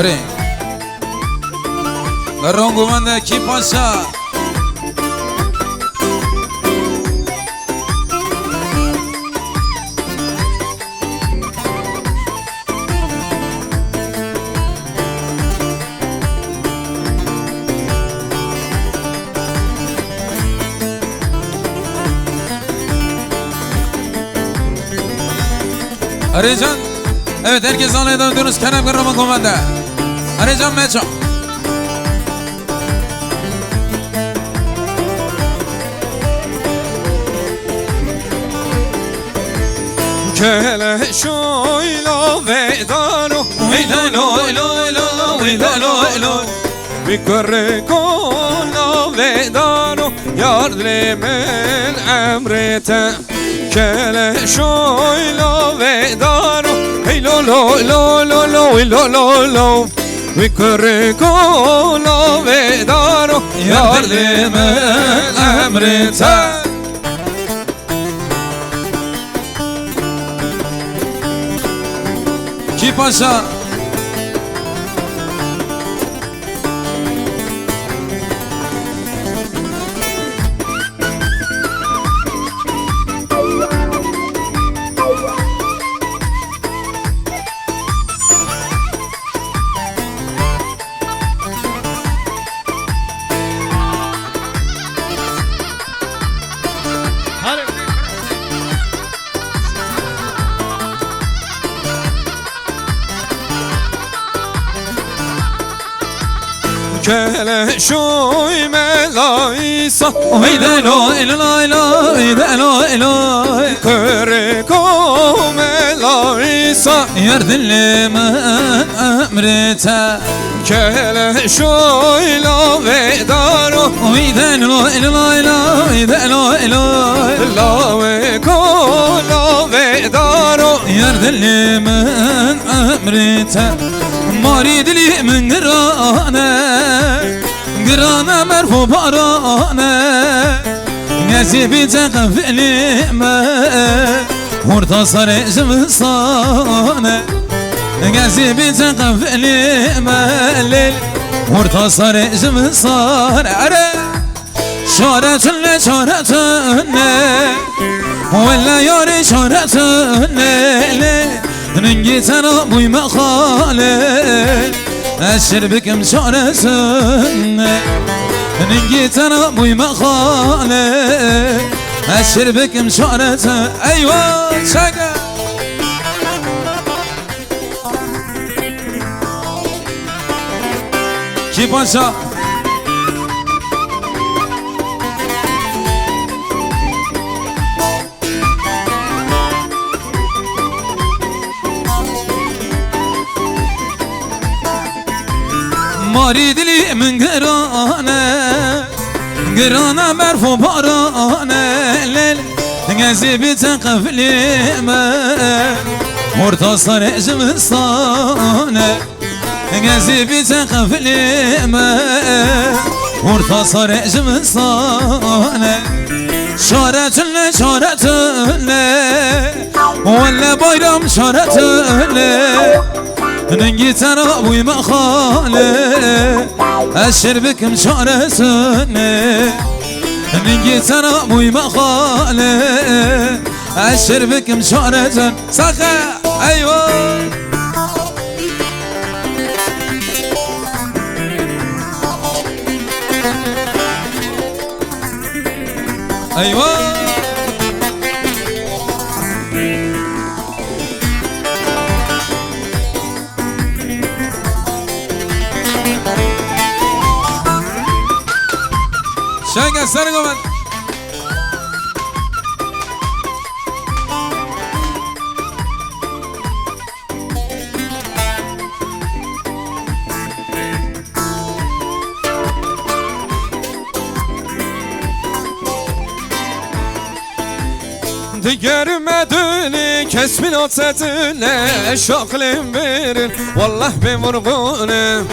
Are Garongo manda ki pasa Arıcan. Evet, herkes anlayın dönüyoruz. Kenan Kırrama komanda. Arıcan Meço. Kele şoyla vedano Vedano ilo ilo Bir kere kola vedano Yardımın emrete Kele şoyla vedano Hey lo lo lo lo lo lo lo lo Bir kere kola vedano Yardımın emrete Ki paşa Kele şoy melaysa Vedano ilo Kere ko melaysa Yardımın emrete Kele şoyla vedano Vedano ilo La ve ko la vedano Yardımın emrete Mari dilimin Gırana merfu barane Nesibi tekfilime Orta sarı zımsane Nesibi tekfilime Orta sarı zımsane Şaretinle Valla yari şaretinle Ningitana buyma khale Eşir bikim şaretinle Ningitana buyma khale Eşir bikim şaretinle Eyvah şaka Ki paşa Mari dilimin Gırana merfu barane Nesibi tekfilime Orta sarı zımsane Nesibi tekfilime Orta sarı zımsane Şaretinle Valla bayram şaretinle Ningitana buyma khale Eşir bikim şaresine Ningitana buyma khale Eşir bikim şaresine Saka eyvah Eyvah Şengen sarı koman Digermedini kesmin o setine Şaklim verin Vallah bir vurgunu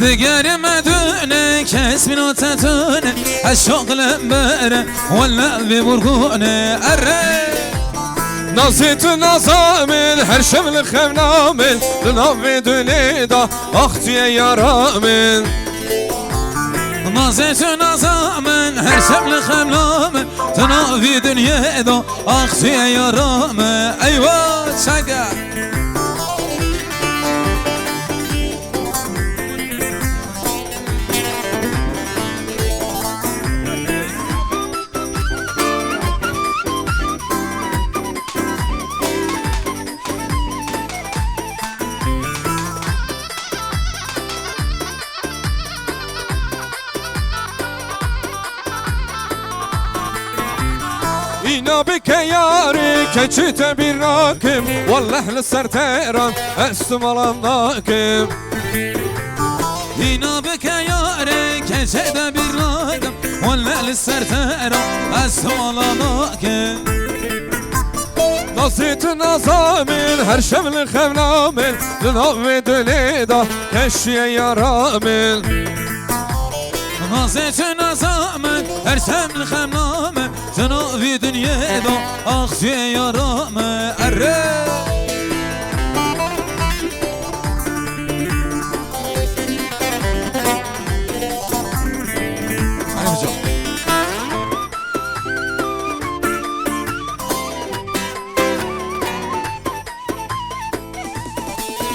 Digermedini kesmin o setine Şaklim verin Vallah bir vurgunu Arre نازیت نازامن هر شمل خونامن لناوی دنیدا اختیه یارامن نازیت نازامن هر شمل خونامن تناوی دنیدا اختیه یارامن ایوه شگه اینا بکه یاری که چیت بیر راکم والله لسر تهران استمالم ناکم اینا بکه یاری که چیت بیر راکم والله لسر تهران استمالم ناکم نازیت نازامن هر شمل خونامن لناوی دلیدا کشیه یارامن نازیت نازامن هر شمل خونامن تناوی دنیدا اختیه یارامن اره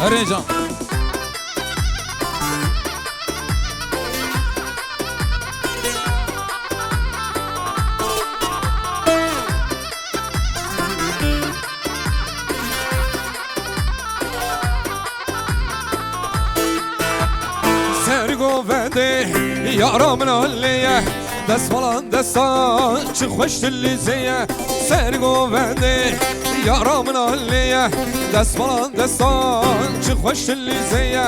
اره جان سرگو وده یارامن علیه دست فلان دستان چه خوش دلیزیه سرگو وده یارامن علیه دست فلان دستان چه خوش دلیزیه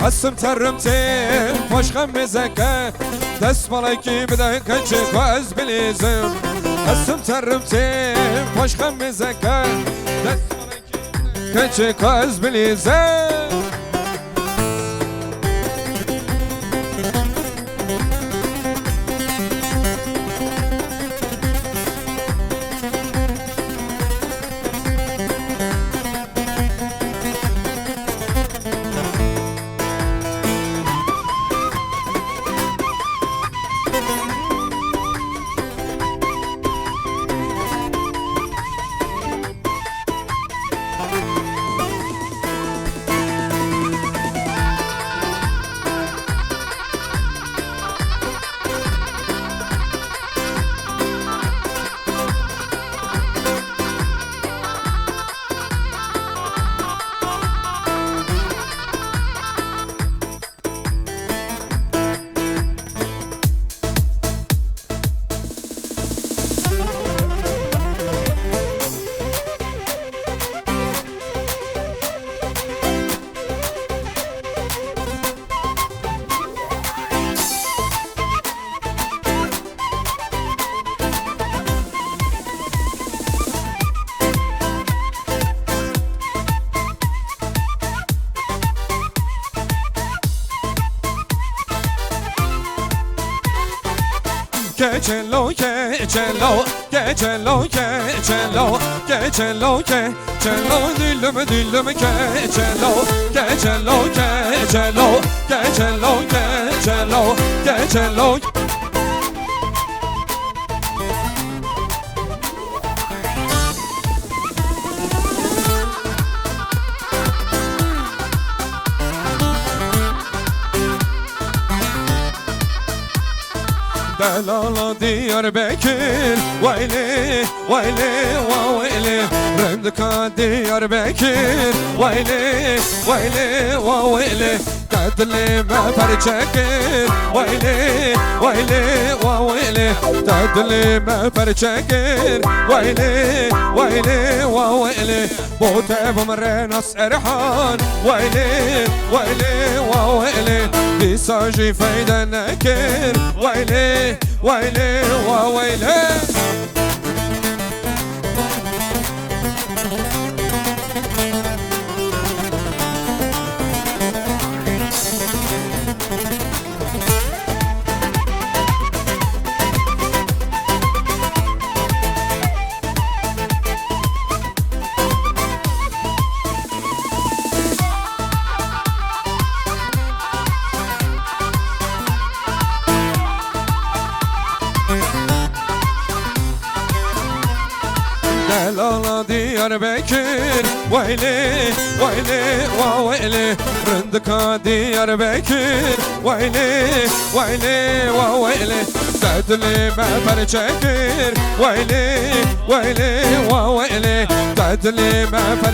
اسم ترمتی خوش خم بزکه دست مالکی بده که چه خوش بلیزم اسم ترمتی خوش خم بزکه دست مالکی بده که چه خوش بلیزم Keçelo, keçelo, keçelo, keçelo, keçelo, keçelo, dilime dilime keçelo, keçelo, keçelo, keçelo, keçelo, keçelo. Delala Diyarbakır Vayli, vayli, vayli Rımdıka Diyarbakır Vayli, vayli, vayli Tadlime perçekir Vayli, vayli, vayli Tadlime perçekir Vayli, vayli, vayli Bu tebum renas erhan Vayli, vayli, vayli Bisajı fayda nekir Vayli, vayli, vayli Randala Diyarbakır Vayli vayli vayli Randaka Diyarbakır Vayli vayli vayli Dadli mehber çekir Vayli vayli vayli Dadli mehber